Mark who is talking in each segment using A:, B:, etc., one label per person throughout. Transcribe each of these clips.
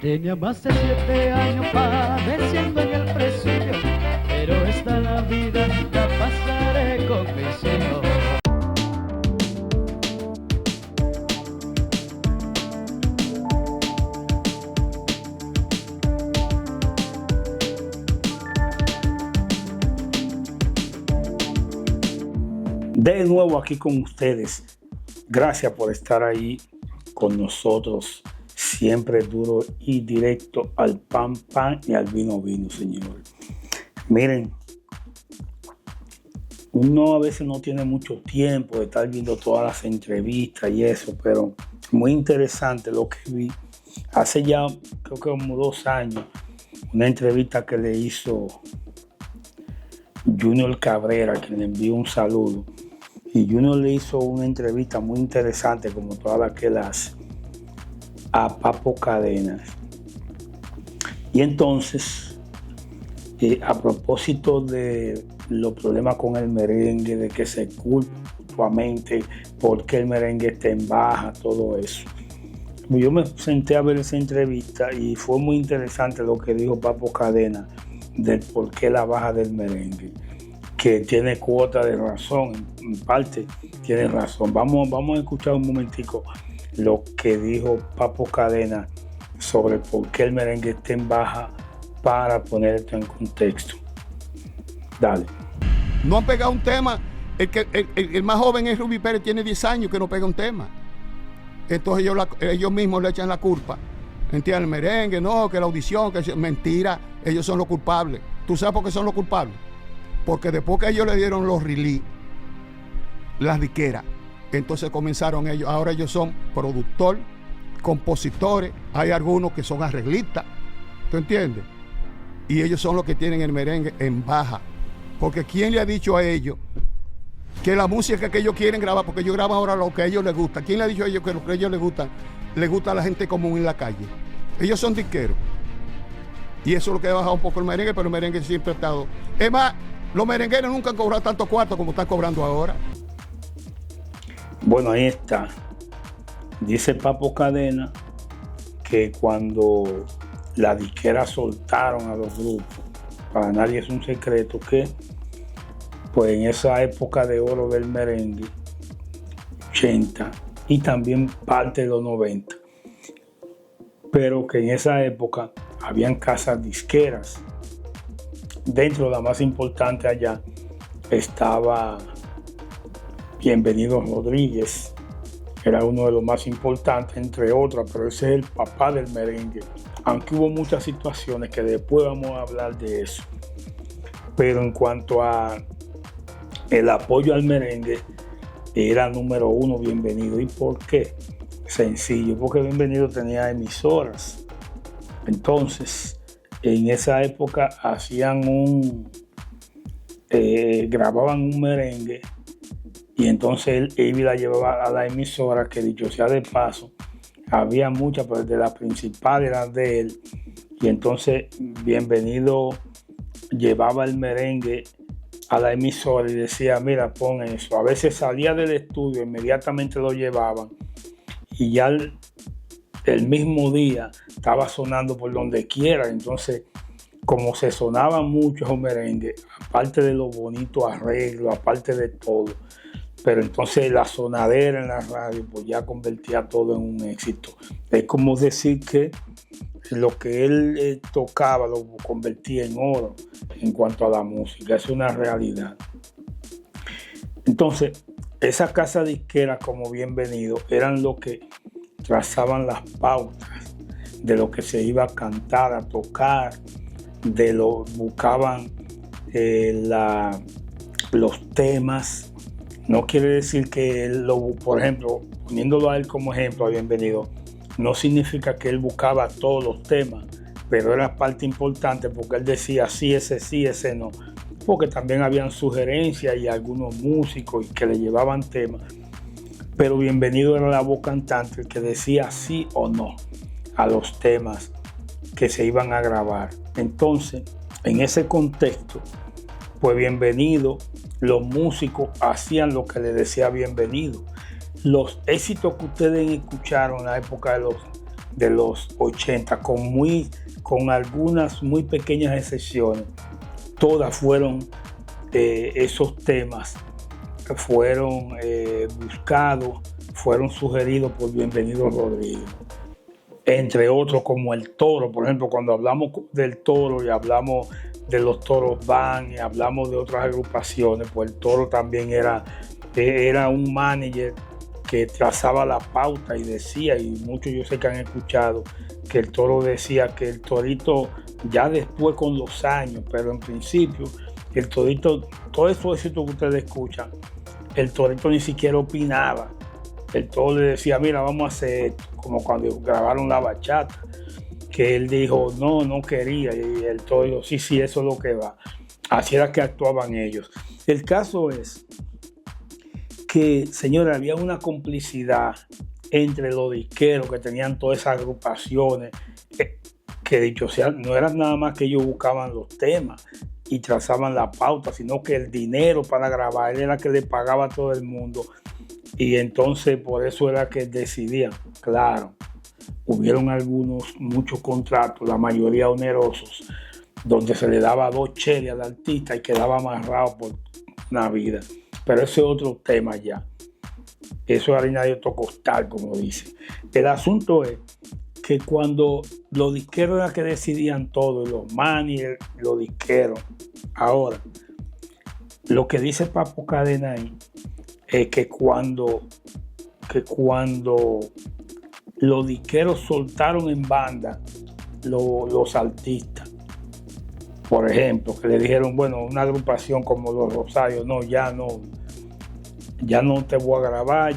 A: Tenía más de 7 años padeciendo en el presidio, pero esta Navidad la pasaré con mi Señor.
B: De nuevo aquí con ustedes. Gracias por estar ahí con nosotros. Siempre duro y directo al pan y al vino, señor. Miren, uno a veces no tiene mucho tiempo de estar viendo todas las entrevistas y eso, pero muy interesante lo que vi. Hace ya, creo que como 2 años, una entrevista que le hizo Junior Cabrera, que le envió un saludo. Y Junior le hizo una entrevista muy interesante, como todas las que él hace, a Papo Cadenas. Y entonces, a propósito de los problemas con el merengue, de que se culpa mutuamente, por qué el merengue está en baja, todo eso. Yo me senté a ver esa entrevista y fue muy interesante lo que dijo Papo Cadenas del por qué la baja del merengue, que tiene cuota de razón, en parte tiene razón. Vamos a escuchar un momentico lo que dijo Papo Cadenas sobre por qué el merengue está en baja para poner esto en contexto. Dale.
C: No han pegado un tema. El más joven es Rubí Pérez, tiene 10 años que no pega un tema. Entonces ellos mismos le echan la culpa. ¿Entiendes? El merengue, no, que la audición, que mentira, ellos son los culpables. ¿Tú sabes por qué son los culpables? Porque después que ellos le dieron los release, las disqueras, entonces comenzaron ellos, ahora ellos son productores, compositores, hay algunos que son arreglistas, ¿tú entiendes? Y ellos son los que tienen el merengue en baja, porque ¿quién le ha dicho a ellos que la música que ellos quieren grabar, porque ellos graban ahora lo que a ellos les gusta? ¿Quién le ha dicho a ellos que lo que a ellos les gusta a la gente común en la calle? Ellos son disqueros. Y eso es lo que ha bajado un poco el merengue, pero el merengue siempre ha estado. Es más, los merengueros nunca han cobrado tanto cuarto como están cobrando ahora.
B: Bueno, ahí está. Dice Papo Cadenas que cuando la disquera soltaron a los grupos, para nadie es un secreto que, pues en esa época de oro del merengue, 80 y también parte de los 90, pero que en esa época habían casas disqueras. Dentro de la más importante allá estaba Bienvenido Rodríguez, era uno de los más importantes, entre otras, pero ese es el papá del merengue. Aunque hubo muchas situaciones que después vamos a hablar de eso. Pero en cuanto a el apoyo al merengue, era número 1 Bienvenido. ¿Y por qué? Sencillo, porque Bienvenido tenía emisoras. Entonces, en esa época hacían grababan un merengue y entonces él la llevaba a la emisora, que dicho sea de paso, había muchas, pero de las principales eran de él. Y entonces Bienvenido llevaba el merengue a la emisora y decía, mira, pon eso. A veces salía del estudio, inmediatamente lo llevaban y ya el mismo día estaba sonando por donde quiera. Entonces, como se sonaba mucho esos merengues, aparte de los bonitos arreglos, aparte de todo, pero entonces la sonadera en la radio pues ya convertía todo en un éxito. Es como decir que lo que él tocaba lo convertía en oro en cuanto a la música. Es una realidad. Entonces, esas casas disqueras como Bienvenido eran los que trazaban las pautas de lo que se iba a cantar, a tocar, buscaban los temas. No quiere decir que por ejemplo, poniéndolo a él como ejemplo, a Bienvenido, no significa que él buscaba todos los temas, pero era parte importante porque él decía sí, ese no, porque también habían sugerencias y algunos músicos que le llevaban temas, pero Bienvenido era la voz cantante, el que decía sí o no a los temas que se iban a grabar. Entonces, en ese contexto, pues Bienvenido, los músicos hacían lo que le decía Bienvenido. Los éxitos que ustedes escucharon en la época de los 80, con algunas muy pequeñas excepciones. Todas fueron, esos temas fueron buscados, fueron sugeridos por Bienvenido Rodríguez. Entre otros como El Toro, por ejemplo, cuando hablamos del Toro y hablamos de los Toros Band y hablamos de otras agrupaciones, pues El Toro también era un manager que trazaba la pauta y decía, y muchos yo sé que han escuchado, que El Toro decía que el Torito, ya después con los años, pero en principio, el Torito, todo eso éxito que ustedes escuchan, el Torito ni siquiera opinaba. El Toro le decía, mira, vamos a hacer esto, como cuando grabaron La Bachata, que él dijo, no quería, y el Toro dijo, sí, eso es lo que va. Así era que actuaban ellos. El caso es que, señores, había una complicidad entre los disqueros que tenían todas esas agrupaciones, que dicho sea, no era nada más que ellos buscaban los temas y trazaban la pauta, sino que el dinero para grabar era que le pagaba a todo el mundo. Y entonces por eso era que decidían. Claro, hubieron muchos contratos, la mayoría onerosos, donde se le daba 2 cheles al artista y quedaba amarrado por una vida. Pero ese es otro tema ya. Eso es harina de otro costal, como dice. El asunto es que cuando los disqueros eran que decidían todo, los managers, los disqueros, ahora, lo que dice Papo Cadena ahí, es que cuando los disqueros soltaron en banda los artistas, por ejemplo, que le dijeron, bueno, una agrupación como Los Rosarios, ya no te voy a grabar,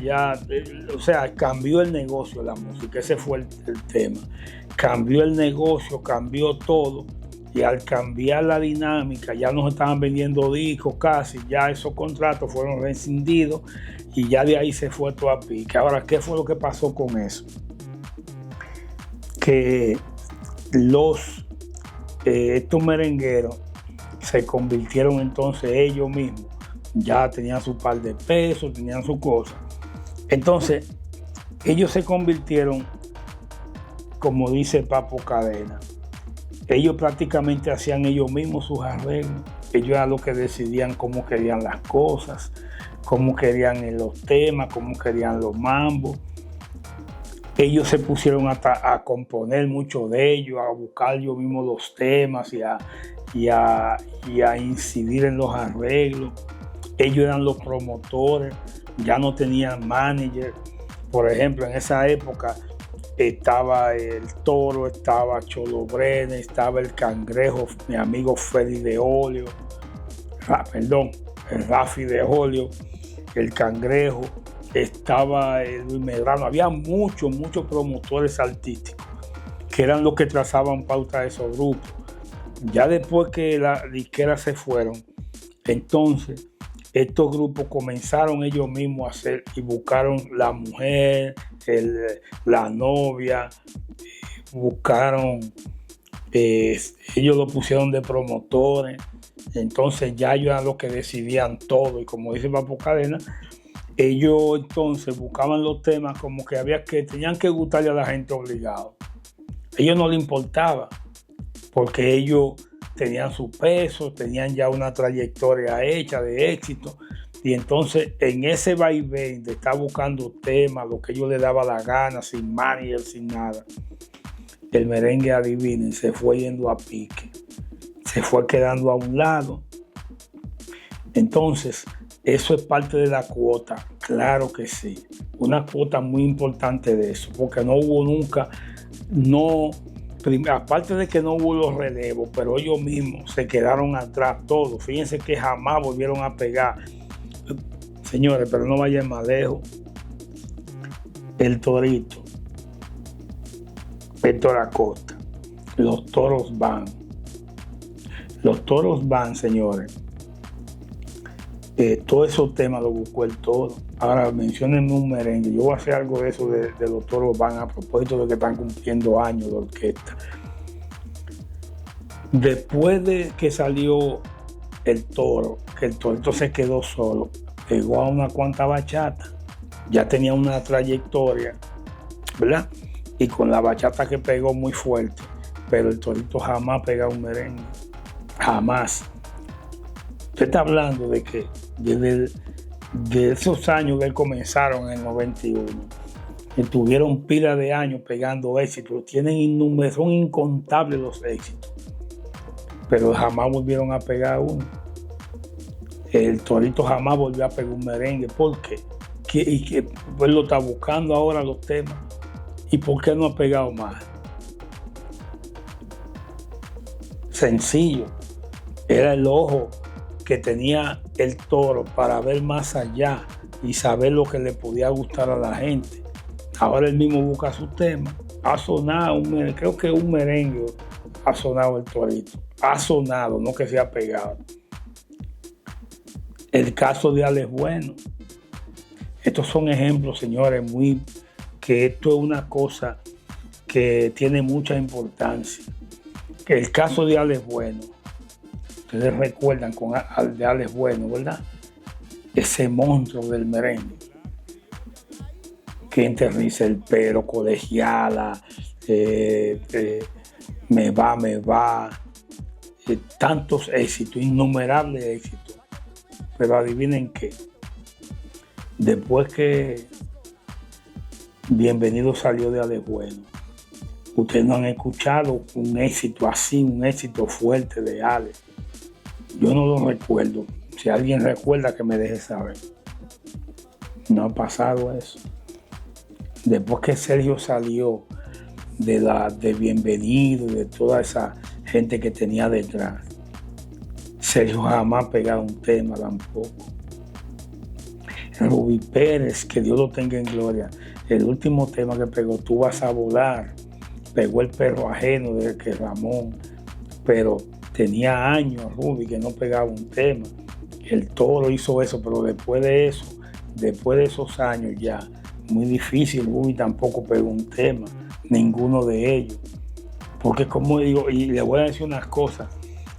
B: o sea, cambió el negocio de la música, ese fue el tema. Cambió el negocio, cambió todo, y al cambiar la dinámica, ya no se estaban vendiendo discos casi, ya esos contratos fueron rescindidos y ya de ahí se fue todo a pique. Ahora, ¿qué fue lo que pasó con eso? Que estos merengueros se convirtieron entonces ellos mismos, ya tenían su par de pesos, tenían su cosa. Entonces, ellos se convirtieron, como dice Papo Cadena, ellos prácticamente hacían ellos mismos sus arreglos. Ellos eran los que decidían cómo querían las cosas, cómo querían los temas, cómo querían los mambos. Ellos se pusieron a componer mucho de ellos, a buscar ellos mismos los temas y a incidir en los arreglos. Ellos eran los promotores, ya no tenían manager. Por ejemplo, en esa época estaba El Toro, estaba Cholo Brene, estaba El Cangrejo, mi amigo Félix de Olio, el Rafi de Olio, El Cangrejo, estaba Luis Medrano. Había muchos promotores artísticos que eran los que trazaban pauta de esos grupos. Ya después que las disqueras se fueron, entonces estos grupos comenzaron ellos mismos a hacer y buscaron la mujer, la novia, buscaron, ellos lo pusieron de promotores, entonces ya ellos eran los que decidían todo. Y como dice Papo Cadena, ellos entonces buscaban los temas como que tenían que gustarle a la gente obligado. A ellos no les importaba, porque ellos tenían su peso, tenían ya una trayectoria hecha de éxito, y entonces en ese vaivén de estar buscando temas, lo que ellos les daba la gana, sin manager, sin nada, el merengue, adivinen, se fue yendo a pique, se fue quedando a un lado. Entonces, eso es parte de la cuota, claro que sí, una cuota muy importante de eso, porque no hubo nunca, aparte de que no hubo los relevos, pero ellos mismos se quedaron atrás todos. Fíjense que jamás volvieron a pegar. Señores, pero no vayan más lejos. El Torito, Héctor Acosta, los Toros Band. Los Toros Band, señores. Todos esos temas los buscó El Toro. Ahora menciónenme un merengue. Yo voy a hacer algo de eso de los Toros Band a propósito de que están cumpliendo años de orquesta. Después de que salió El Toro, que el Torito se quedó solo, pegó a una cuanta bachata. Ya tenía una trayectoria, ¿verdad? y con la bachata que pegó muy fuerte, pero el Torito jamás pega un merengue, jamás. Usted está hablando de que de esos años que comenzaron en el 91, estuvieron pila de años pegando éxitos, son incontables los éxitos, pero jamás volvieron a pegar uno. El Torito jamás volvió a pegar un merengue. ¿Por qué? Pues lo está buscando ahora los temas. ¿Y por qué no ha pegado más? Sencillo. Era el ojo que tenía el Toro para ver más allá y saber lo que le podía gustar a la gente. Ahora él mismo busca sus temas. Ha sonado, creo que un merengue ha sonado el Torito. Ha sonado, no que se ha pegado. El caso de Alex Bueno. Estos son ejemplos, señores, que esto es una cosa que tiene mucha importancia. El caso de Alex Bueno. Ustedes recuerdan de Alex Bueno, ¿verdad? Ese monstruo del merengue. Que enterriza el pelo, colegiala, me va. Tantos éxitos, innumerables éxitos. Pero adivinen qué. Después que Bienvenido salió de Alex Bueno, ustedes no han escuchado un éxito así, un éxito fuerte de Alex. Yo no lo recuerdo. Si alguien recuerda, que me deje saber. No ha pasado eso. Después que Sergio salió de Bienvenido y de toda esa gente que tenía detrás, Sergio jamás ha pegado un tema tampoco. Rubí Pérez, que Dios lo tenga en gloria, el último tema que pegó, Tú vas a volar, pegó El perro ajeno de que Ramón, pero tenía años Rubí que no pegaba un tema. El Toro hizo eso, pero después de esos años ya, muy difícil, Rubí tampoco pegó un tema, ninguno de ellos. Porque como digo, y le voy a decir unas cosas,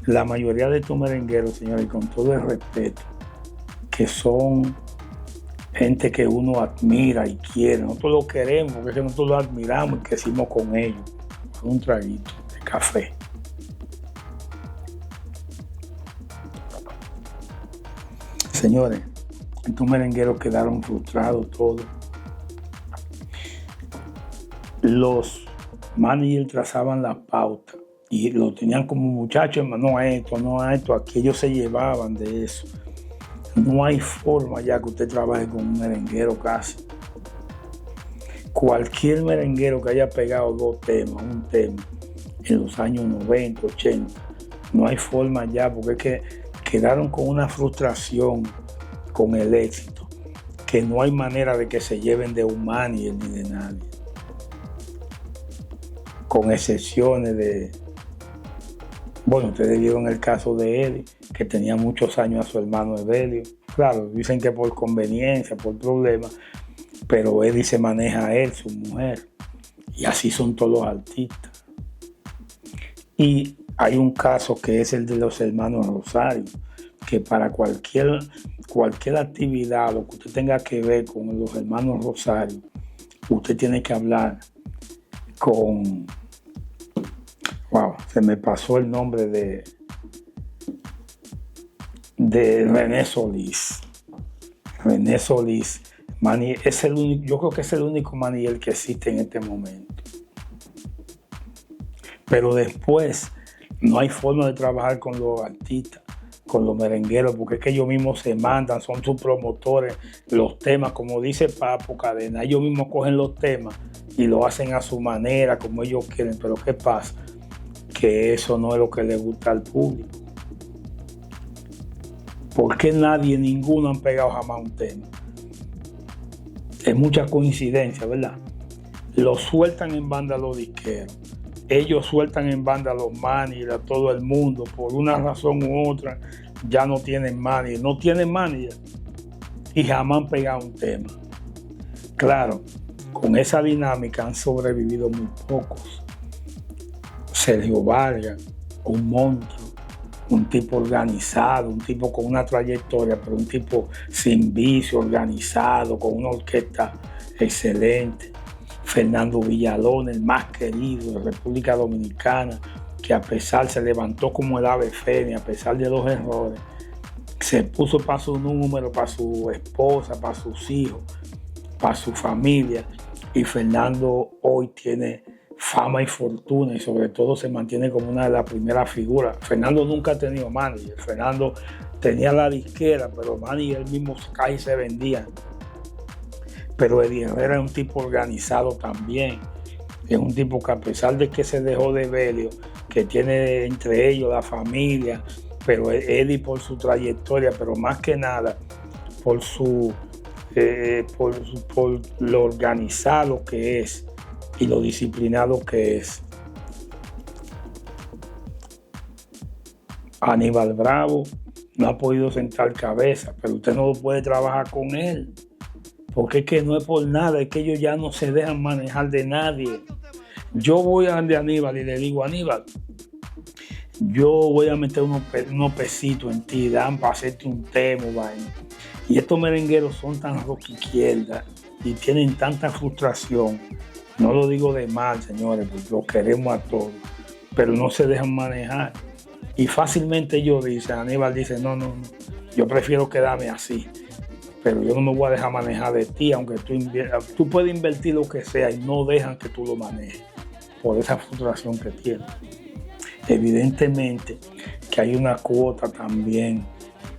B: la mayoría de estos merengueros, señores, y con todo el respeto, que son gente que uno admira y quiere, nosotros lo queremos, porque es que nosotros lo admiramos y crecimos con ellos, con un traguito de café. Señores, estos merengueros quedaron frustrados todos. Los managers trazaban la pauta y lo tenían como muchachos, no a esto, aquí ellos se llevaban de eso. No hay forma ya que usted trabaje con un merenguero casi. Cualquier merenguero que haya pegado un tema en los años 90, 80, no hay forma ya, porque es que quedaron con una frustración con el éxito, que no hay manera de que se lleven de un manager ni de nadie. Con excepciones de... Bueno, ustedes vieron el caso de Eddie, que tenía muchos años a su hermano Evelio. Claro, dicen que por conveniencia, por problemas, pero Eddie se maneja a él, su mujer. Y así son todos los artistas. Y hay un caso que es el de los hermanos Rosario, que para cualquier actividad, lo que usted tenga que ver con los hermanos Rosario, usted tiene que hablar con... Wow, se me pasó el nombre de René Solís. René Solís, es el único, yo creo que es el único manager que existe en este momento. Pero después no hay forma de trabajar con los artistas, con los merengueros, porque es que ellos mismos se mandan, son sus promotores, los temas, como dice Papo Cadena, ellos mismos cogen los temas y lo hacen a su manera, como ellos quieren. Pero ¿qué pasa? Que eso no es lo que le gusta al público. ¿Por qué ninguno han pegado jamás un tema? Es mucha coincidencia, ¿verdad? Lo sueltan en banda los disqueros. Ellos sueltan en banda a los managers, a todo el mundo. Por una razón u otra, ya no tienen manager. No tienen manager y jamás han pegado un tema. Claro, con esa dinámica han sobrevivido muy pocos. Sergio Vargas, un monstruo, un tipo organizado, un tipo con una trayectoria, pero un tipo sin vicio, organizado, con una orquesta excelente. Fernando Villalona, el más querido de República Dominicana, que a pesar se levantó como el ave fénix, a pesar de los errores, se puso para su número, para su esposa, para sus hijos, para su familia. Y Fernando hoy tiene fama y fortuna y sobre todo se mantiene como una de las primeras figuras. Fernando nunca ha tenido manager. Fernando tenía la disquera, pero Manny y él mismo casi se vendían. Pero Eddie Herrera es un tipo organizado también. Es un tipo que a pesar de que se dejó de Belio, que tiene entre ellos la familia, pero Eddie por su trayectoria, pero más que nada por lo organizado que es y lo disciplinado que es. Aníbal Bravo no ha podido sentar cabeza, pero usted no puede trabajar con él, porque es que no es por nada, es que ellos ya no se dejan manejar de nadie. Yo voy a donde Aníbal y le digo: Aníbal, yo voy a meter unos pesitos en ti, dan para hacerte un tema, vaina. Y estos merengueros son tan rock izquierda y tienen tanta frustración. No lo digo de mal, señores, porque lo queremos a todos, pero no se dejan manejar. Y fácilmente ellos dicen, Aníbal dice, no, yo prefiero quedarme así, pero yo no me voy a dejar manejar de ti, aunque tú puedes invertir lo que sea y no dejan que tú lo manejes por esa frustración que tienes. Evidentemente que hay una cuota también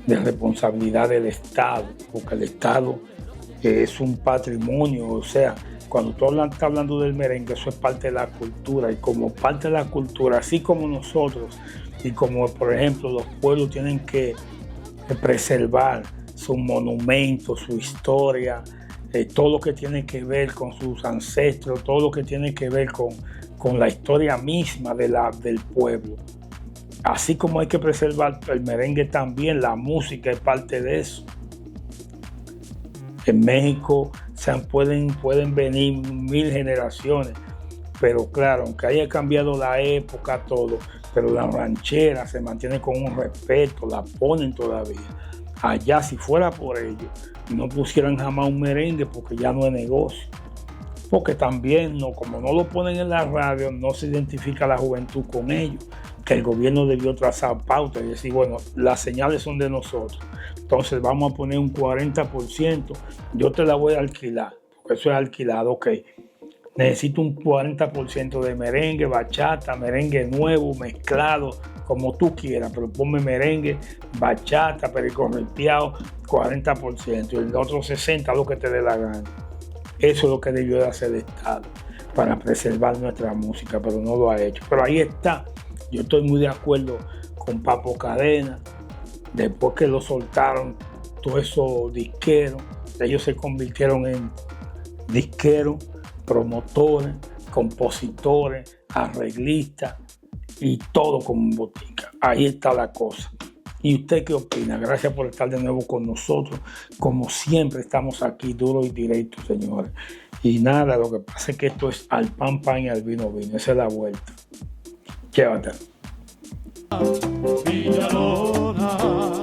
B: de responsabilidad del Estado, porque el Estado es un patrimonio, o sea, cuando tú estás hablando del merengue, eso es parte de la cultura, y como parte de la cultura, así como nosotros, y como por ejemplo los pueblos tienen que preservar sus monumentos, su historia, todo lo que tiene que ver con sus ancestros, todo lo que tiene que ver con la historia misma del pueblo. Así como hay que preservar el merengue también, la música es parte de eso. En México pueden venir 1000 generaciones, pero claro, aunque haya cambiado la época, todo, pero la ranchera se mantiene con un respeto, la ponen todavía. Allá, si fuera por ello, no pusieran jamás un merengue porque ya no es negocio. Porque también, como no lo ponen en la radio, no se identifica la juventud con ellos, que el gobierno debió trazar pautas y decir, bueno, las señales son de nosotros, entonces vamos a poner un 40%, yo te la voy a alquilar, porque eso es alquilado, ok. Necesito un 40% de merengue, bachata, merengue nuevo, mezclado, como tú quieras, pero ponme merengue, bachata, perico ripiado, 40%, y el otro 60% lo que te dé la gana. Eso es lo que debió de hacer el Estado para preservar nuestra música, pero no lo ha hecho. Pero ahí está. Yo estoy muy de acuerdo con Papo Cadena. Después que lo soltaron, todos esos disqueros, ellos se convirtieron en disqueros, promotores, compositores, arreglistas y todo como en botica. Ahí está la cosa. ¿Y usted qué opina? Gracias por estar de nuevo con nosotros. Como siempre estamos aquí duro y directo, señores. Y nada, lo que pasa es que esto es al pan y al vino. Esa es la vuelta. Llévatelo.
A: Villalona.